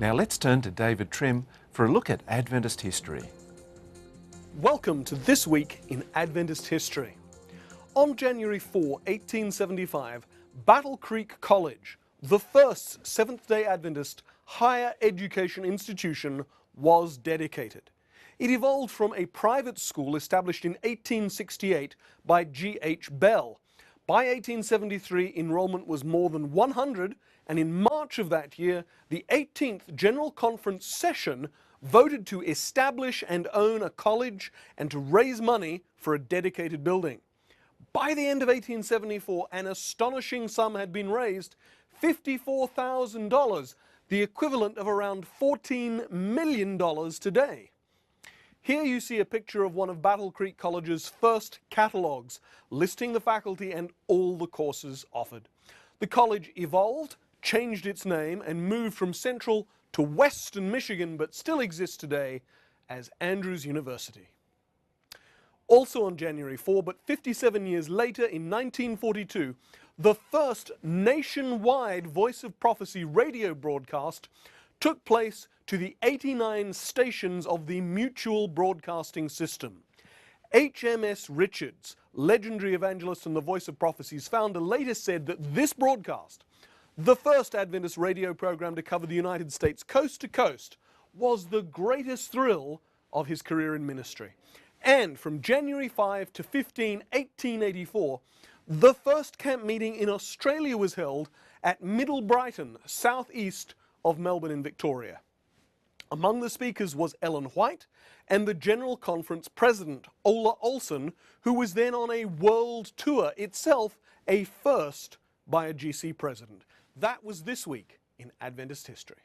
Now let's turn to David Trim for a look at Adventist history. Welcome to This Week in Adventist History. On January 4, 1875, Battle Creek College, the first Seventh-day Adventist higher education institution, was dedicated. It evolved from a private school established in 1868 by G.H. Bell. By 1873, enrollment was more than 100, and in March of that year, the 18th General Conference session voted to establish and own a college and to raise money for a dedicated building. By the end of 1874, an astonishing sum had been raised, $54,000, the equivalent of around $14 million today. Here you see a picture of one of Battle Creek College's first catalogs, listing the faculty and all the courses offered. The college evolved, changed its name, and moved from Central to Western Michigan, but still exists today as Andrews University. Also on January 4, but 57 years later in 1942, the first nationwide Voice of Prophecy radio broadcast took place to the 89 stations of the Mutual Broadcasting System. HMS Richards, legendary evangelist and the Voice of Prophecy's founder, later said that this broadcast, the first Adventist radio program to cover the United States coast to coast, was the greatest thrill of his career in ministry. And from January 5 to 15, 1884, the first camp meeting in Australia was held at Middle Brighton, southeast of Melbourne in Victoria. Among the speakers was Ellen White and the General Conference President, Ola Olson, who was then on a world tour, itself a first by a GC president. That was This Week in Adventist History.